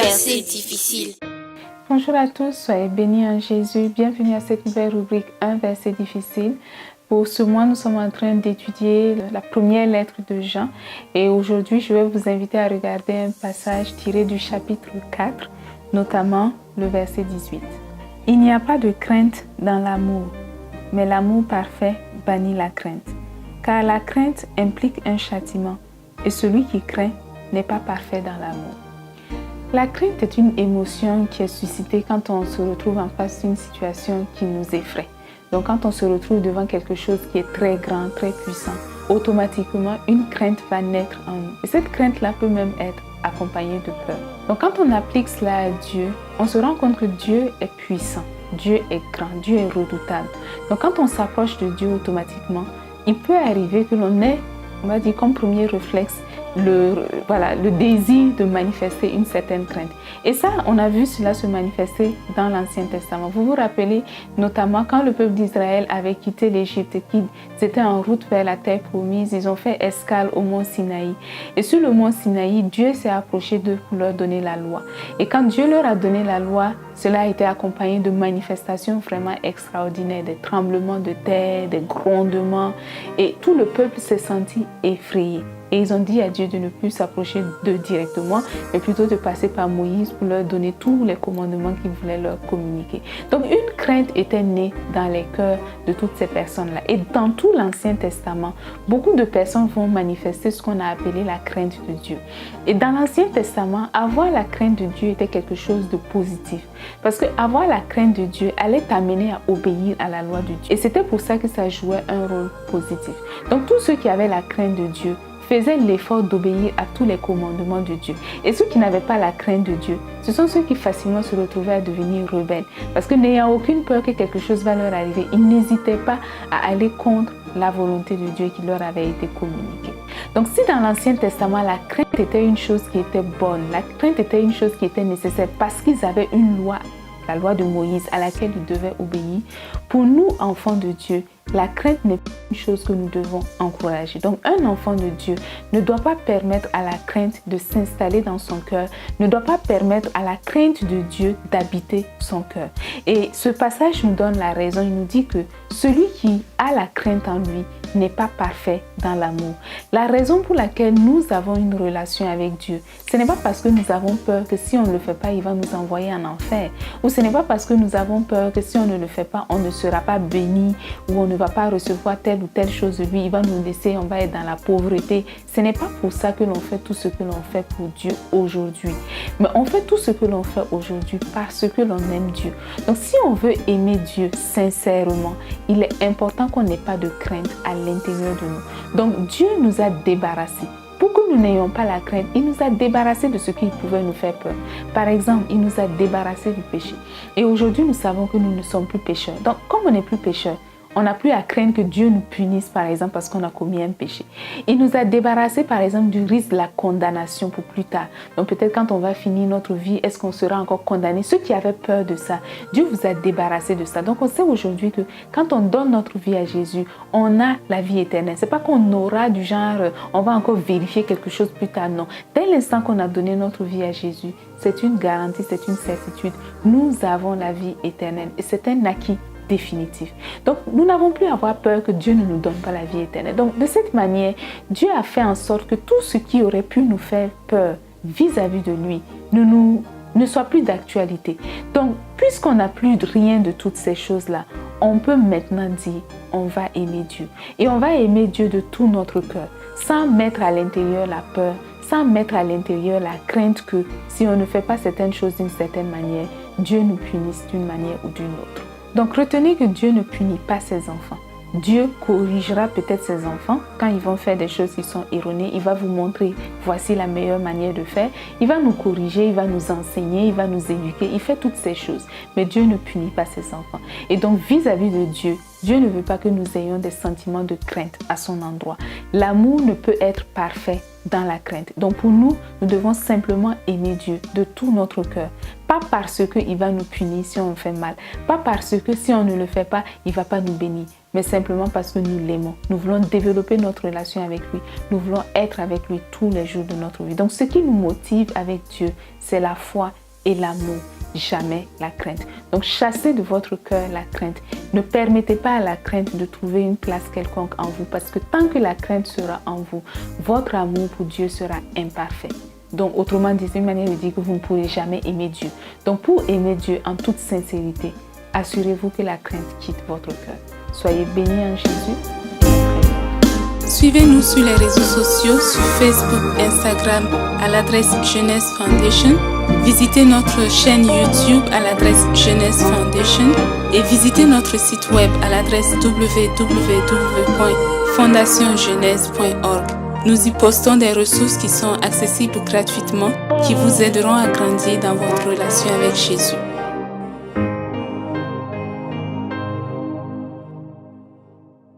versets difficiles. Bonjour à tous, soyez bénis en Jésus. Bienvenue à cette nouvelle rubrique Un verset difficile. Pour ce mois, nous sommes en train d'étudier la première lettre de Jean. Et aujourd'hui, je vais vous inviter à regarder un passage tiré du chapitre 4, notamment le verset 18. Il n'y a pas de crainte dans l'amour, mais l'amour parfait bannit la crainte. Car la crainte implique un châtiment, et celui qui craint n'est pas parfait dans l'amour. La crainte est une émotion qui est suscitée quand on se retrouve en face d'une situation qui nous effraie. Donc quand on se retrouve devant quelque chose qui est très grand, très puissant, automatiquement une crainte va naître en nous. Et cette crainte-là peut même être accompagnée de peur. Donc quand on applique cela à Dieu, on se rend compte que Dieu est puissant, Dieu est grand, Dieu est redoutable. Donc quand on s'approche de Dieu automatiquement, il peut arriver que l'on ait, on va dire comme premier réflexe, le désir de manifester une certaine crainte. Et ça, on a vu cela se manifester dans l'Ancien Testament. Vous vous rappelez notamment quand le peuple d'Israël avait quitté l'Égypte et qu'ils étaient en route vers la terre promise, ils ont fait escale au mont Sinaï. Et sur le mont Sinaï, Dieu s'est approché d'eux pour leur donner la loi. Et quand Dieu leur a donné la loi, cela a été accompagné de manifestations vraiment extraordinaires, des tremblements de terre, des grondements. Et tout le peuple s'est senti effrayé. Et ils ont dit à Dieu de ne plus s'approcher d'eux directement, mais plutôt de passer par Moïse pour leur donner tous les commandements qu'il voulait leur communiquer. Donc une crainte était née dans les cœurs de toutes ces personnes-là. Et dans tout l'Ancien Testament, beaucoup de personnes vont manifester ce qu'on a appelé la crainte de Dieu. Et dans l'Ancien Testament, avoir la crainte de Dieu était quelque chose de positif. Parce que avoir la crainte de Dieu allait t'amener à obéir à la loi de Dieu. Et c'était pour ça que ça jouait un rôle positif. Donc tous ceux qui avaient la crainte de Dieu faisaient l'effort d'obéir à tous les commandements de Dieu. Et ceux qui n'avaient pas la crainte de Dieu, ce sont ceux qui facilement se retrouvaient à devenir rebelles. Parce que n'ayant aucune peur que quelque chose va leur arriver, ils n'hésitaient pas à aller contre la volonté de Dieu qui leur avait été communiquée. Donc si dans l'Ancien Testament, la crainte était une chose qui était bonne, la crainte était une chose qui était nécessaire parce qu'ils avaient une loi, la loi de Moïse à laquelle ils devaient obéir, pour nous, enfants de Dieu, la crainte n'est pas une chose que nous devons encourager. Donc, un enfant de Dieu ne doit pas permettre à la crainte de s'installer dans son cœur, ne doit pas permettre à la crainte de Dieu d'habiter son cœur. Et ce passage nous donne la raison. Il nous dit que celui qui a la crainte en lui n'est pas parfait dans l'amour. La raison pour laquelle nous avons une relation avec Dieu, ce n'est pas parce que nous avons peur que si on ne le fait pas, il va nous envoyer en enfer. Ou ce n'est pas parce que nous avons peur que si on ne le fait pas, on ne sera pas béni ou on ne va pas recevoir telle ou telle chose de lui, il va nous laisser, on va être dans la pauvreté. Ce n'est pas pour ça que l'on fait tout ce que l'on fait pour Dieu aujourd'hui. Mais on fait tout ce que l'on fait aujourd'hui parce que l'on aime Dieu. Donc si on veut aimer Dieu sincèrement, il est important qu'on n'ait pas de crainte à l'intérieur de nous. Donc Dieu nous a débarrassés. Pour que nous n'ayons pas la crainte, il nous a débarrassés de ce qui pouvait nous faire peur. Par exemple, il nous a débarrassés du péché. Et aujourd'hui, nous savons que nous ne sommes plus pécheurs. Donc, comme on n'est plus pécheurs, on n'a plus à craindre que Dieu nous punisse, par exemple, parce qu'on a commis un péché. Il nous a débarrassés, par exemple, du risque de la condamnation pour plus tard. Donc, peut-être quand on va finir notre vie, est-ce qu'on sera encore condamné? Ceux qui avaient peur de ça, Dieu vous a débarrassé de ça. Donc, on sait aujourd'hui que quand on donne notre vie à Jésus, on a la vie éternelle. C'est pas qu'on aura du genre, on va encore vérifier quelque chose plus tard. Non. Dès l'instant qu'on a donné notre vie à Jésus, c'est une garantie, c'est une certitude. Nous avons la vie éternelle et c'est un acquis définitif. Donc, nous n'avons plus à avoir peur que Dieu ne nous donne pas la vie éternelle. Donc, de cette manière, Dieu a fait en sorte que tout ce qui aurait pu nous faire peur vis-à-vis de lui ne soit plus d'actualité. Donc, puisqu'on n'a plus rien de toutes ces choses-là, on peut maintenant dire, on va aimer Dieu. Et on va aimer Dieu de tout notre cœur, sans mettre à l'intérieur la peur, sans mettre à l'intérieur la crainte que si on ne fait pas certaines choses d'une certaine manière, Dieu nous punisse d'une manière ou d'une autre. Donc retenez que Dieu ne punit pas ses enfants. Dieu corrigera peut-être ses enfants quand ils vont faire des choses qui sont erronées. Il va vous montrer, voici la meilleure manière de faire. Il va nous corriger, il va nous enseigner, il va nous éduquer. Il fait toutes ces choses. Mais Dieu ne punit pas ses enfants. Et donc vis-à-vis de Dieu, Dieu ne veut pas que nous ayons des sentiments de crainte à son endroit. L'amour ne peut être parfait dans la crainte. Donc pour nous, nous devons simplement aimer Dieu de tout notre cœur. Pas parce qu'il va nous punir si on fait mal. Pas parce que si on ne le fait pas, il ne va pas nous bénir. mais simplement parce que nous l'aimons. Nous voulons développer notre relation avec lui. Nous voulons être avec lui tous les jours de notre vie. Donc ce qui nous motive avec Dieu, c'est la foi et l'amour, jamais la crainte. Donc chassez de votre cœur la crainte. Ne permettez pas à la crainte de trouver une place quelconque en vous, parce que tant que la crainte sera en vous, votre amour pour Dieu sera imparfait. Donc autrement dit, c'est une manière de dire que vous ne pourrez jamais aimer Dieu. Donc pour aimer Dieu en toute sincérité, assurez-vous que la crainte quitte votre cœur. Soyez bénis en Jésus. Suivez-nous sur les réseaux sociaux, sur Facebook, Instagram à l'adresse Jeunesse Foundation. Visitez notre chaîne YouTube à l'adresse Jeunesse Foundation et visitez notre site web à l'adresse www.fondationjeunesse.org. Nous y postons des ressources qui sont accessibles gratuitement, qui vous aideront à grandir dans votre relation avec Jésus.